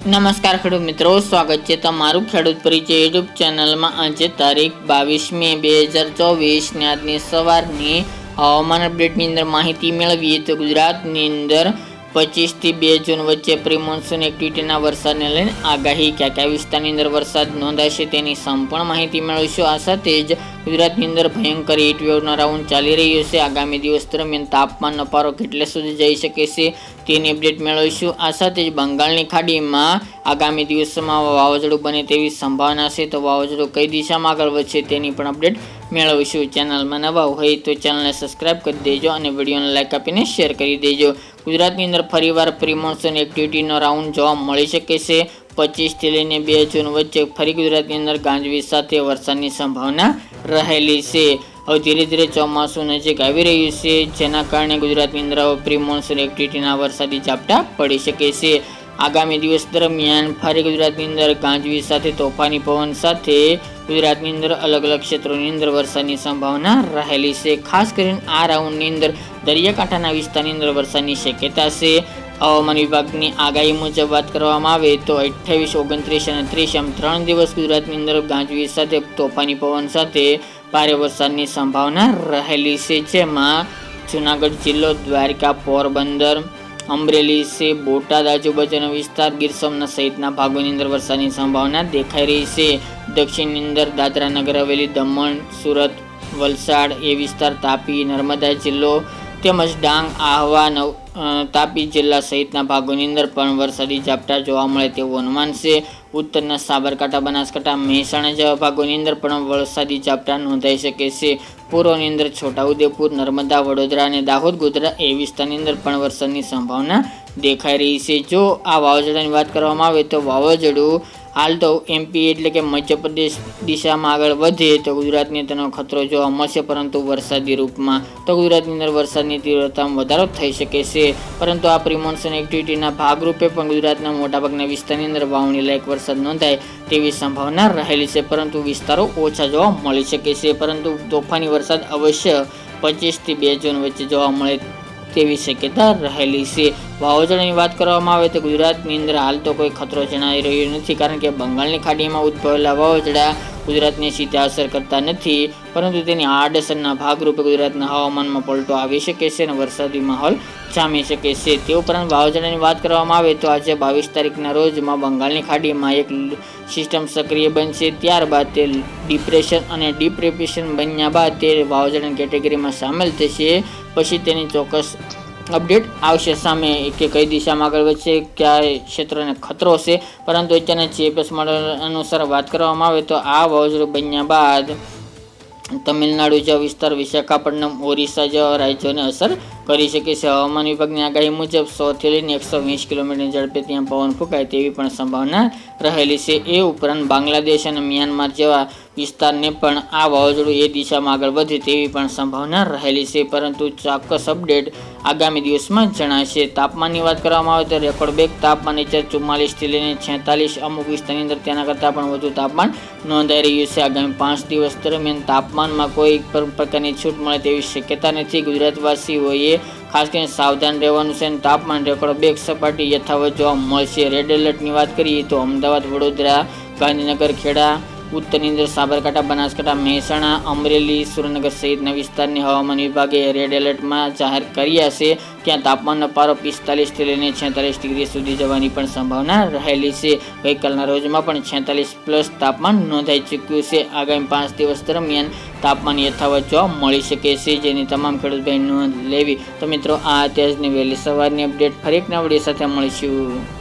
નમસ્કાર ખેડૂત મિત્રો, સ્વાગત છે તમારું ખેડૂત પરિચય યુટ્યુબ ચેનલમાં। આજે તારીખ 22 મે 2024 ને આજની સવારની હવામાન અપડેટની અંદર માહિતી મેળવીએ તો ગુજરાતની અંદર 25 થી 2 જૂન વચ્ચે પ્રી મોન્સૂન એક્ટિવિટીના વરસાદને લઈને આગાહી, કયા કયા વિસ્તારની અંદર વરસાદ નોંધાશે તેની સંપૂર્ણ માહિતી મેળવીશું। આ સાથે જ ગુજરાતની અંદર ભયંકર હીટવેવનો રાઉન્ડ ચાલી રહ્યો છે। આગામી દિવસ દરમિયાન તાપમાનનો પારો કેટલે સુધી જઈ શકે છે તેની અપડેટ મેળવીશું। આ સાથે જ બંગાળની ખાડીમાં આગામી દિવસોમાં વાવાઝોડું બને તેવી સંભાવના છે, તો વાવાઝોડું કઈ દિશામાં આગળ વધશે તેની પણ અપડેટ મેળવીશું। ચેનલમાં નવા હોય તો ચેનલને સબસ્ક્રાઇબ કરી દેજો અને વિડીયોને લાઇક આપીને શેર કરી દેજો। ગુજરાતની અંદર ફરીવાર પ્રી મોન્સૂન એક્ટિવિટીનો રાઉન્ડ જોવા મળી શકે છે। 25 થી લઈને 2 જૂન વચ્ચે ફરી ગુજરાતની અંદર ગાજવીજ સાથે વરસાદની સંભાવના રહેલી છે। હવે ધીરે ધીરે ચોમાસું નજીક આવી રહ્યું છે, જેના કારણે ગુજરાતની અંદર પ્રી મોન્સૂન એક્ટિવિટીના વરસાદી ઝાપટા પડી શકે છે। આગામી દિવસ દરમિયાન ફરી ગુજરાતની અંદર ગાજવીજ સાથે તોફાની પવન સાથે ગુજરાતની અંદર અલગ અલગ ક્ષેત્રોની અંદર વરસાદની સંભાવના રહેલી છે। ખાસ કરીને આ રાઉન્ડની અંદર દરિયાકાંઠાના વિસ્તારની અંદર વરસાદની શક્યતા છે। હવામાન વિભાગની આગાહી મુજબ વાત કરવામાં આવે તો 28, 29 અને 30 એમ 3 દિવસ ગુજરાતની અંદર ગાજવીજ સાથે તોફાની પવન સાથે ભારે વરસાદની સંભાવના રહેલી છે, જેમાં જૂનાગઢ જિલ્લો, દ્વારકા, પોરબંદર, અમરેલી છે, બોટાદ આજુબાજુનો વિસ્તાર, ગીર સોમનાથ સહિતના ભાગોની અંદર વરસાદની સંભાવના દેખાઈ રહી છે। દક્ષિણની અંદર દાદરા નગર હવેલી, દમણ, સુરત, વલસાડ એ વિસ્તાર, તાપી, નર્મદા જિલ્લો તેમજ ડાંગ, આહવા, તાપી જિલ્લા સહિતના ભાગોની અંદર પણ વરસાદી ઝાપટા જોવા મળે તેવું અનુમાન છે। ઉત્તરના સાબરકાંઠા, બનાસકાંઠા, મહેસાણા જેવા ભાગોની અંદર પણ વરસાદી ઝાપટા નોંધાઈ શકે છે। પૂર્વની અંદર છોટાઉદેપુર, નર્મદા, વડોદરા અને દાહોદ, ગોધરા એ વિસ્તારની અંદર પણ વરસાદની સંભાવના દેખાઈ રહી છે। જો આ વાવાઝોડાની વાત કરવામાં આવે તો વાવાઝોડું હાલ તો એમપી એટલે કે મધ્યપ્રદેશ દિશામાં આગળ વધે તો ગુજરાતને તેનો ખતરો જોવા મળશે, પરંતુ વરસાદી રૂપમાં તો ગુજરાતની અંદર વરસાદની તીવ્રતામાં વધારો થઈ શકે છે। પરંતુ આ પ્રી મોન્સૂન એક્ટિવિટીના ભાગરૂપે પણ ગુજરાતના મોટાભાગના વિસ્તારની અંદર વાવણી લાયક વરસાદ નોંધાય તેવી સંભાવના રહેલી છે, પરંતુ વિસ્તારો ઓછા જોવા મળી શકે છે। પરંતુ તોફાની વરસાદ અવશ્ય 25 થી 2 જૂન વચ્ચે જોવા મળે તેવી શક્યતા રહેલી છે। વાવાઝોડાની વાત કરવામાં આવે તો ગુજરાતની અંદર હાલ તો કોઈ ખતરો જણાઈ રહ્યો નથી, કારણ કે બંગાળની ખાડીમાં ઉદ્ભવેલા વાવાઝોડા ગુજરાતને સીધા અસર કરતા નથી, પરંતુ તેની આડઅસરના ભાગરૂપે ગુજરાતના હવામાનમાં પલટો આવી શકે છે અને વરસાદી માહોલ જામી શકે છે। તે ઉપરાંત વાવાઝોડાની વાત કરવામાં આવે તો આજે 22 તારીખના રોજમાં બંગાળની ખાડીમાં એક સિસ્ટમ સક્રિય બનશે, ત્યારબાદ તે ડિપ્રેશન અને ડિપ્રેશન બન્યા બાદ તે વાવાઝોડાની કેટેગરીમાં સામેલ થશે। પછી તેની ચોક્કસ અપડેટ આવશે સામે કે કઈ દિશામાં આગળ વધશે, કયા ક્ષેત્રને ખતરો છે। પરંતુ અત્યારના જીપીએસ મોડેલ અનુસાર વાત કરવામાં આવે તો આ વાવાઝોડું બન્યા બાદ તમિલનાડુ જેવા વિસ્તાર, વિશાખાપટ્ટનમ, ઓરિસ્સા જેવા રાજ્યોને અસર કરી શકે છે। હવામાન વિભાગની આગાહી મુજબ 100 થી લઈને 120 કિલોમીટરની ઝડપે ત્યાં પવન ફૂંકાય તેવી પણ સંભાવના રહેલી છે। એ ઉપરાંત બાંગ્લાદેશ અને મ્યાનમાર જેવા વિસ્તારને પણ આ વાવાઝોડું એ દિશામાં આગળ વધે તેવી પણ સંભાવના રહેલી છે, પરંતુ ચોક્કસ અપડેટ આગામી દિવસમાં જણાશે। તાપમાનની વાત કરવામાં આવે તો રેકોર્ડ બ્રેક તાપમાન 44 થી લઈને 46, અમુક વિસ્તારની અંદર તેના કરતાં પણ વધુ તાપમાન નોંધાઈ રહ્યું છે। આગામી 5 દિવસ દરમિયાન તાપમાનમાં કોઈ પ્રકારની છૂટ મળે તેવી શક્યતા નથી। ગુજરાતવાસીઓએ ખાસ કરીને સાવધાન રહેવાનું છે અને તાપમાન રેકોર્ડ બ્રેક સપાટી યથાવત જોવા મળશે। રેડ એલર્ટની વાત કરીએ તો અમદાવાદ, વડોદરા, ગાંધીનગર, ખેડા, ઉત્તરની અંદર સાબરકાંઠા, બનાસકાંઠા, મહેસાણા, અમરેલી, સુરેન્દ્રનગર સહિતના વિસ્તારની હવામાન વિભાગે રેડ એલર્ટમાં જાહેર કર્યા છે। ત્યાં તાપમાનનો પારો 45 થી લઈને 46 ડિગ્રી સુધી જવાની પણ સંભાવના રહેલી છે। ગઈકાલના રોજમાં પણ 46+ તાપમાન નોંધાઈ ચૂક્યું છે। આગામી 5 દિવસ દરમિયાન તાપમાન યથાવત જોવા મળી શકે છે, જેની તમામ ખેડૂત ભાઈ નોંધ લેવી। તો મિત્રો, આ અત્યારની વહેલી સવારની અપડેટ, ફરી એક નવા વિડીયો સાથે મળીશું।